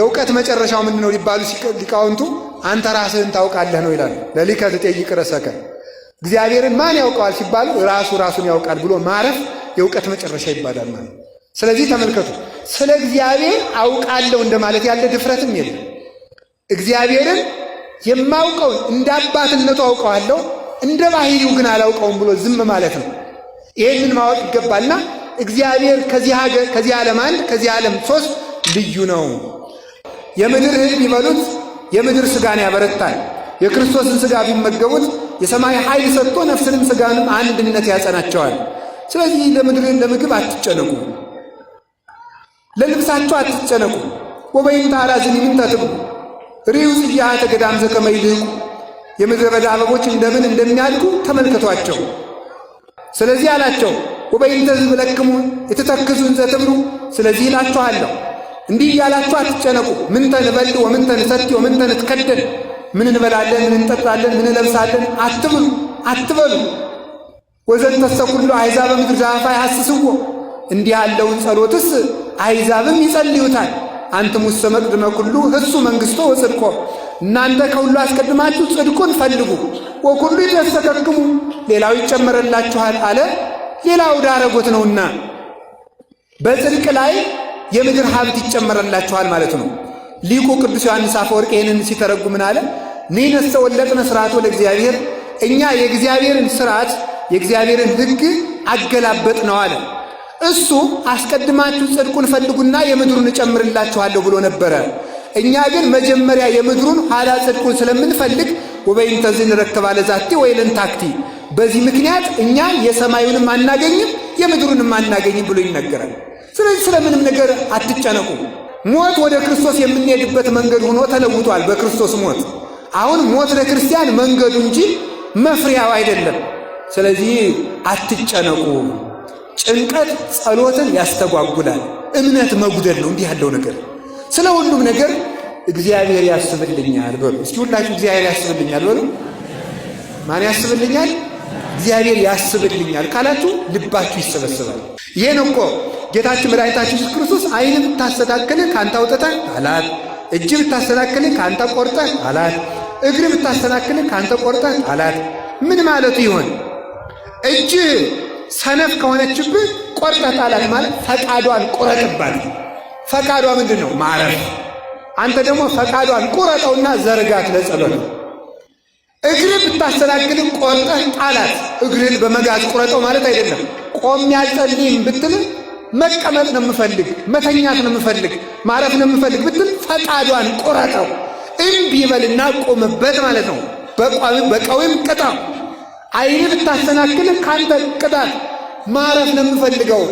የእውቀት መጨረሻው ምንድነው ሊባሉ ሊቃውንቱ አንተ ራስህን ታውቃለህ ነው ይላሉ። ለሊከ ትጠይቅ ርዕሰከ እግዚአብሔርን ማን ያውቀዋል ሲባሉ ራሱን ያውቃል ብሎ ማረፍ የእውቀት መጨረሻ ይባላል ማለት። ስለዚህ ተመልከቱ፣ ስለ እግዚአብሔር አውቃለሁ እንደማለት ያለ ድፍረትም የለም። እግዚአብሔርን የማውቀውን እንደ አባትነቱ አውቀዋለሁ፣ እንደ ባህሪው ግን አላውቀውም ብሎ ዝም ማለት ነው። ይህንን ማወቅ ይገባልና እግዚአብሔር ከዚህ ዓለም አንድ ከዚህ ዓለም ሶስት ልዩ ነው። የምድር እህል ቢበሉት የምድር ሥጋን ያበረታል። የክርስቶስን ሥጋ ቢመገቡት የሰማይ ኃይል ሰጥቶ ነፍስንም ሥጋንም አንድነት ያጸናቸዋል። ስለዚህ ለምግብ አትጨነቁ፣ ለልብሳቸው አትጨነቁ። ወበይንተ አራዝኒ ምንተ ትብሉ ርዩ ጽያሐተ ገዳም ዘከመ ይልህቁ የምድረ በዳ አበቦች እንደምን እንደሚያድጉ ተመልከቷቸው። ስለዚህ አላቸው ወበይንተ ዝብለክሙ የተተክዙ እንዘ ትብሉ ስለዚህ እላችኋለሁ እንዲህ እያላችሁ አትጨነቁ። ምንተ ንበል ወምንተ ንሰቲ ወምንተ ንትከደን ምን እንበላለን፣ ምን እንጠጣለን፣ ምን እንለብሳለን አትበሉ። ወዘንተሰ ኩሉ አሕዛበ ምድር ዘአፋ ያሐስስዎ እንዲህ ያለውን ጸሎትስ አሕዛብም ይጸልዩታል። አንትሙሰ መቅድመ ኩሉ ህሱ መንግሥቶ ወጽድቆ እናንተ ከሁሉ አስቀድማችሁ ጽድቁን ፈልጉ። ወኩሉ ይተሰከክሙ ሌላው ይጨመረላችኋል አለ። ሌላው ዳረጎት ነውና በጽድቅ ላይ የምድር ሀብት ይጨመረላችኋል ማለት ነው። ሊቁ ቅዱስ ዮሐንስ አፈወርቅ ይህንን ሲተረጉም ምን አለ? ንሕነሰ ወለጥነ ሥርዓቶ ለእግዚአብሔር እኛ የእግዚአብሔርን ሥርዓት የእግዚአብሔርን ሕግ አገላበጥ ነው አለ። እሱ አስቀድማችሁ ጽድቁን ፈልጉና የምድሩን እጨምርላችኋለሁ ብሎ ነበረ። እኛ ግን መጀመሪያ የምድሩን ኋላ ጽድቁን ስለምንፈልግ ወበይንተ ዝንረክባ ለዛቲ ወይለንታክቲ በዚህ ምክንያት እኛ የሰማዩንም አናገኝም የምድሩንም አናገኝም ብሎ ይነገራል። ስለዚህ ስለምንም ነገር አትጨነቁ። ሞት ወደ ክርስቶስ የምንሄድበት መንገድ ሆኖ ተለውጧል በክርስቶስ ሞት። አሁን ሞት ለክርስቲያን መንገዱ እንጂ መፍሪያው አይደለም። ስለዚህ አትጨነቁ። ጭንቀት ጸሎትን ያስተጓጉላል፣ እምነት መጉደል ነው እንዲህ ያለው ነገር። ስለ ሁሉም ነገር እግዚአብሔር ያስብልኛል በሉ። እስኪ ሁላችሁ እግዚአብሔር ያስብልኛል በሉ። ማን ያስብልኛል? እግዚአብሔር ያስብልኛል ካላችሁ ልባችሁ ይሰበሰባል። ይሄን እኮ ጌታችን መድኃኒታችን ኢየሱስ ክርስቶስ ዓይን ብታስተካክል ካንተ አውጥተህ አላት፣ እጅ ብታስተካክል ካንተ ቆርጠህ አላት፣ እግር ብታስተካክል ካንተ ቆርጠህ አላት። ምን ማለቱ ይሆን? እጅ ሰነፍ ከሆነችብህ ቆርጠህ ጣላት ማለት ፈቃዷን ቁረጥባት። ፈቃዷ ምንድን ነው? ማረፍ። አንተ ደግሞ ፈቃዷን ቁረጠውና ዘርጋት ለጸሎት። እግር ብታስተካክል ቆርጠህ ጣላት። እግርን በመጋዝ ቁረጠው ማለት አይደለም። ቆሜ አልጸልይም ብትል መቀመጥ ነው የምፈልግ፣ መተኛት ነው የምፈልግ፣ ማረፍ ነው የምፈልግ ብትል ፈቃዷን ቁረጠው። እምቢ በልና ቆምበት ማለት ነው። በቀዊም ቅጣው። ዓይን ብታስተናክል ካንተ ቅጣት። ማረፍ ነው የምፈልገው፣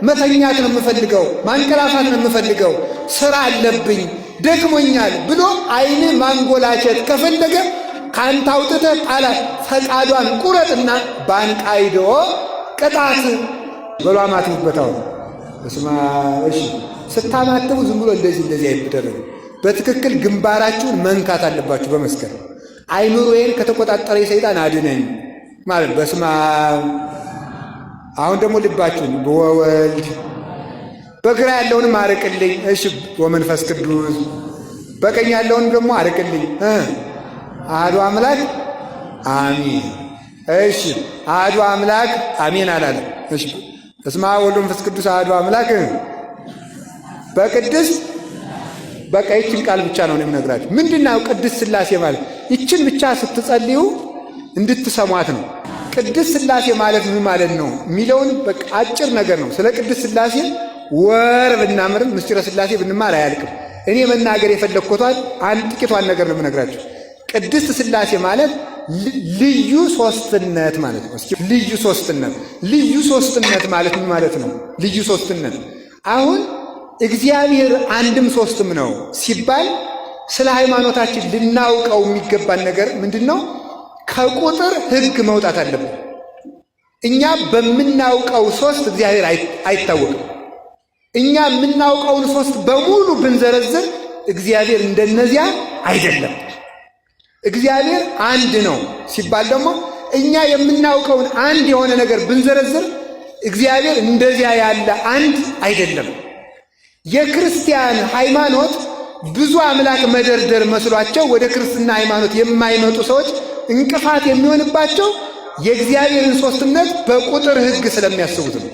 መተኛት ነው የምፈልገው፣ ማንቀላፋት ነው የምፈልገው፣ ስራ አለብኝ፣ ደክሞኛል ብሎ ዓይን ማንጎላቸት ከፈለገ ካንተ አውጥተህ ጣላት። ፈቃዷን ቁረጥና ባንቃይዶ ቅጣት በሏ ማትቡበታው እስማ እሺ። ስታማትቡ ዝም ብሎ እንደዚህ አይደረግም። በትክክል ግንባራችሁን መንካት አለባችሁ በመስቀል። አይምሮዬን ከተቆጣጠረ ሰይጣን አድነኝ ማለት በስማ። አሁን ደግሞ ልባችሁን በወልድ በግራ ያለውንም አርቅልኝ እሺ፣ ወመንፈስ ቅዱስ በቀኝ ያለውንም ደግሞ አርቅልኝ። አሐዱ አምላክ አሜን። እሺ አሐዱ አምላክ አሜን አላለ። እሺ በስመ አብ ወወልድ ወመንፈስ ቅዱስ አሐዱ አምላክ በቅድስት በቃ ይችን ቃል ብቻ ነው የምነግራችሁ። ምንድነው ቅድስት ሥላሴ ማለት? ይችን ብቻ ስትጸልዩ እንድትሰሟት ነው። ቅድስት ሥላሴ ማለት ምን ማለት ነው የሚለውን በቃ አጭር ነገር ነው። ስለ ቅድስት ሥላሴ ወር ብናምርም ምስጢረ ሥላሴ ብንማር አያልቅም። እኔ መናገር የፈለግኳት አንድ ጥቂቷን ነገር ነው የምነግራችሁ። ቅድስት ሥላሴ ማለት ልዩ ሶስትነት ማለት ነው። እስኪ ልዩ ሶስትነት ማለት ምን ማለት ነው? ልዩ ሶስትነት አሁን እግዚአብሔር አንድም ሶስትም ነው ሲባል ስለ ሃይማኖታችን ልናውቀው የሚገባን ነገር ምንድነው? ከቁጥር ሕግ መውጣት አለብን። እኛ በምናውቀው ሶስት እግዚአብሔር አይታወቅም። እኛ የምናውቀውን ሶስት በሙሉ ብንዘረዝር እግዚአብሔር እንደነዚያ አይደለም። እግዚአብሔር አንድ ነው ሲባል ደግሞ እኛ የምናውቀውን አንድ የሆነ ነገር ብንዘረዝር እግዚአብሔር እንደዚያ ያለ አንድ አይደለም። የክርስቲያን ሃይማኖት ብዙ አምላክ መደርደር መስሏቸው ወደ ክርስትና ሃይማኖት የማይመጡ ሰዎች እንቅፋት የሚሆንባቸው የእግዚአብሔርን ሦስትነት በቁጥር ሕግ ስለሚያስቡት ነው።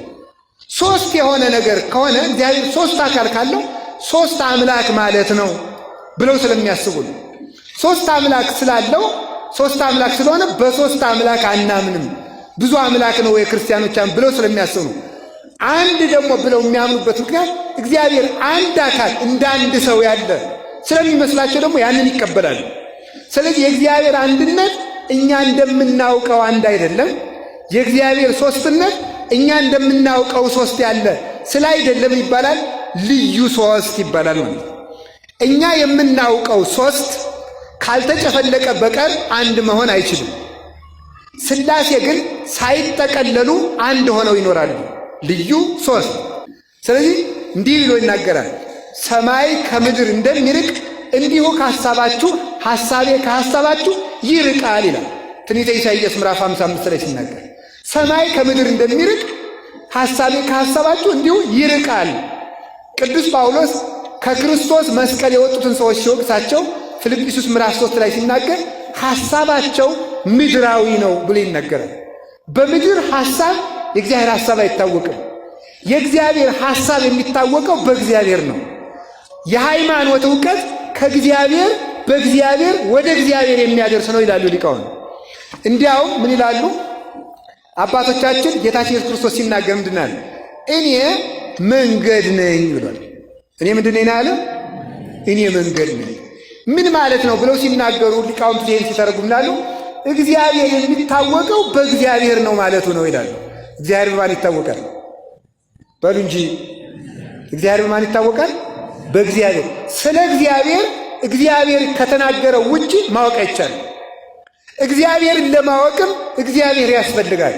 ሦስት የሆነ ነገር ከሆነ እግዚአብሔር ሦስት አካል ካለው ሦስት አምላክ ማለት ነው ብለው ስለሚያስቡ ነው። ሦስት አምላክ ስላለው ሦስት አምላክ ስለሆነ በሦስት አምላክ አናምንም፣ ብዙ አምላክ ነው የክርስቲያኖች ብለው ስለሚያስቡ ነው። አንድ ደግሞ ብለው የሚያምኑበት ምክንያት እግዚአብሔር አንድ አካል እንደ አንድ ሰው ያለ ስለሚመስላቸው ደግሞ ያንን ይቀበላሉ። ስለዚህ የእግዚአብሔር አንድነት እኛ እንደምናውቀው አንድ አይደለም፣ የእግዚአብሔር ሦስትነት እኛ እንደምናውቀው ሦስት ያለ ስላይደለም ይባላል፣ ልዩ ሦስት ይባላል ማለት። እኛ የምናውቀው ሦስት ካልተጨፈለቀ በቀር አንድ መሆን አይችልም። ሥላሴ ግን ሳይጠቀለሉ አንድ ሆነው ይኖራሉ፣ ልዩ ሦስት። ስለዚህ እንዲህ ብሎ ይናገራል፣ ሰማይ ከምድር እንደሚርቅ እንዲሁ ከሐሳባችሁ ሐሳቤ ከሐሳባችሁ ይርቃል ይላል ትንቢተ ኢሳይያስ ምዕራፍ 55 ላይ ሲናገር፣ ሰማይ ከምድር እንደሚርቅ ሐሳቤ ከሐሳባችሁ እንዲሁ ይርቃል። ቅዱስ ጳውሎስ ከክርስቶስ መስቀል የወጡትን ሰዎች ሲወቅሳቸው ፊልጵስዩስ ምዕራፍ 3 ላይ ሲናገር ሐሳባቸው ምድራዊ ነው ብሎ ይናገራል። በምድር ሐሳብ የእግዚአብሔር ሐሳብ አይታወቅም። የእግዚአብሔር ሐሳብ የሚታወቀው በእግዚአብሔር ነው። የሃይማኖት ዕውቀት ከእግዚአብሔር በእግዚአብሔር ወደ እግዚአብሔር የሚያደርስ ነው ይላሉ ሊቃውንት። እንዲያውም ምን ይላሉ አባቶቻችን? ጌታችን ኢየሱስ ክርስቶስ ሲናገር ምንድን አለ? እኔ መንገድ ነኝ ብሏል። እኔ ምንድን ነኝ አለ? እኔ መንገድ ነኝ። ምን ማለት ነው ብለው ሲናገሩ ሊቃውንት ይህን ሲተረጉሙ ይላሉ እግዚአብሔር የሚታወቀው በእግዚአብሔር ነው ማለቱ ነው ይላሉ። እግዚአብሔር በማን ይታወቃል? በሉ እንጂ እግዚአብሔር በማን ይታወቃል? በእግዚአብሔር። ስለ እግዚአብሔር ከተናገረው ውጪ ማወቅ አይቻልም። እግዚአብሔርን ለማወቅም እግዚአብሔር ያስፈልጋል።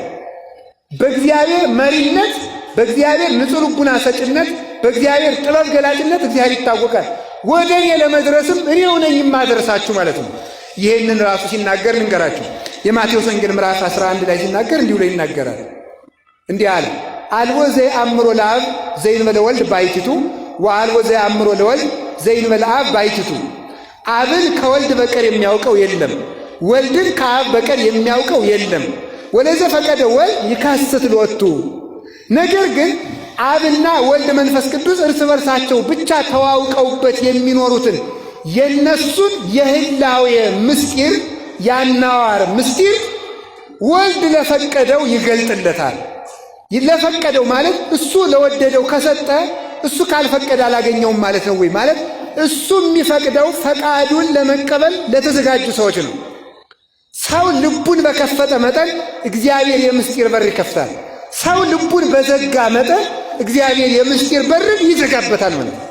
በእግዚአብሔር መሪነት፣ በእግዚአብሔር ንጹሕ ልቡና ሰጭነት፣ በእግዚአብሔር ጥበብ ገላጭነት እግዚአብሔር ይታወቃል። ወደ እኔ ለመድረስም እኔው ነኝ የማደርሳችሁ ማለት ነው። ይህንን ራሱ ሲናገር ልንገራችሁ። የማቴዎስ ወንጌል ምዕራፍ 11 ላይ ሲናገር እንዲሁ ላይ ይናገራል። እንዲህ አለ፣ አልቦ ዘየአምሮ ለአብ ዘእንበለ ወልድ ባሕቲቱ ወአልቦ ዘየአምሮ ለወልድ ዘእንበለ አብ ባሕቲቱ። አብን ከወልድ በቀር የሚያውቀው የለም፣ ወልድን ከአብ በቀር የሚያውቀው የለም። ወለዘፈቀደ ወልድ ይካስት ሎቱ። ነገር ግን አብና ወልድ መንፈስ ቅዱስ እርስ በርሳቸው ብቻ ተዋውቀውበት የሚኖሩትን የነሱን የህላዌ ምስጢር ያናዋር ምስጢር ወልድ ለፈቀደው ይገልጥለታል። ለፈቀደው ማለት እሱ ለወደደው ከሰጠ እሱ ካልፈቀደ አላገኘውም ማለት ነው ወይ? ማለት እሱ የሚፈቅደው ፈቃዱን ለመቀበል ለተዘጋጁ ሰዎች ነው። ሰው ልቡን በከፈተ መጠን እግዚአብሔር የምስጢር በር ይከፍታል። ሰው ልቡን በዘጋ መጠን እግዚአብሔር የምስጢር በርን ይዘጋበታል ማለት ነው።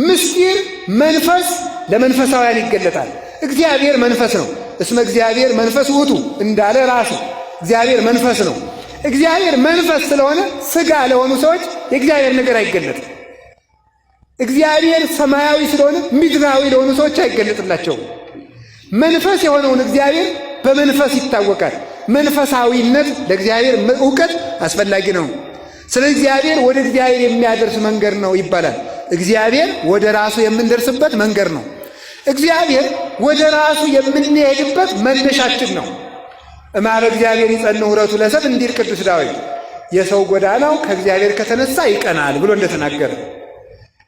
ምስጢር መንፈስ ለመንፈሳውያን ይገለጣል። እግዚአብሔር መንፈስ ነው። እስመ እግዚአብሔር መንፈስ ውእቱ እንዳለ ራሱ እግዚአብሔር መንፈስ ነው። እግዚአብሔር መንፈስ ስለሆነ ሥጋ ለሆኑ ሰዎች የእግዚአብሔር ነገር አይገለጥም። እግዚአብሔር ሰማያዊ ስለሆነ ምድራዊ ለሆኑ ሰዎች አይገለጥላቸውም። መንፈስ የሆነውን እግዚአብሔር በመንፈስ ይታወቃል። መንፈሳዊነት ለእግዚአብሔር ዕውቀት አስፈላጊ ነው። ስለ እግዚአብሔር ወደ እግዚአብሔር የሚያደርስ መንገድ ነው ይባላል። እግዚአብሔር ወደ ራሱ የምንደርስበት መንገድ ነው። እግዚአብሔር ወደ ራሱ የምንሄድበት መነሻችን ነው። እምኀበ እግዚአብሔር ይጸንዕ ኅብረቱ ለሰብእ እንዲል ቅዱስ ዳዊት የሰው ጎዳናው ከእግዚአብሔር ከተነሳ ይቀናል ብሎ እንደተናገረ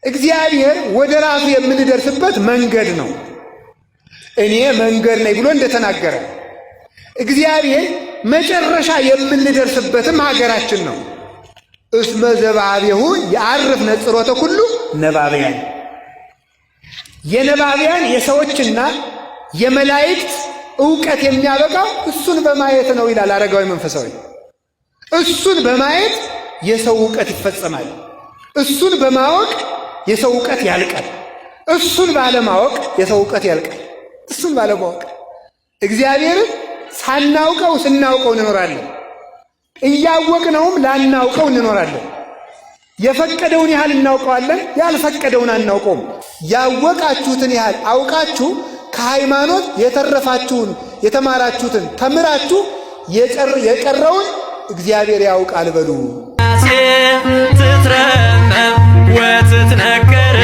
እግዚአብሔር ወደ ራሱ የምንደርስበት መንገድ ነው። እኔ መንገድ ነኝ ብሎ እንደተናገረ እግዚአብሔር መጨረሻ የምንደርስበትም ሀገራችን ነው። እስመ ዘባቤሁ የዐርፍ ነጽሮተ ኩሉ ነባብያን። የነባብያን የሰዎችና የመላእክት ዕውቀት የሚያበቃው እሱን በማየት ነው ይላል አረጋዊ መንፈሳዊ። እሱን በማየት የሰው ዕውቀት ይፈጸማል። እሱን በማወቅ የሰው ዕውቀት ያልቃል። እሱን ባለማወቅ የሰው ዕውቀት ያልቃል። እሱን ባለማወቅ እግዚአብሔርን ሳናውቀው ስናውቀው እንኖራለን። እያወቅነውም ላናውቀው እንኖራለን። የፈቀደውን ያህል እናውቀዋለን፣ ያልፈቀደውን አናውቀውም። ያወቃችሁትን ያህል አውቃችሁ ከሃይማኖት የተረፋችሁን የተማራችሁትን ተምራችሁ የቀረውን እግዚአብሔር ያውቃል በሉ። ትትረመም ወትትነገር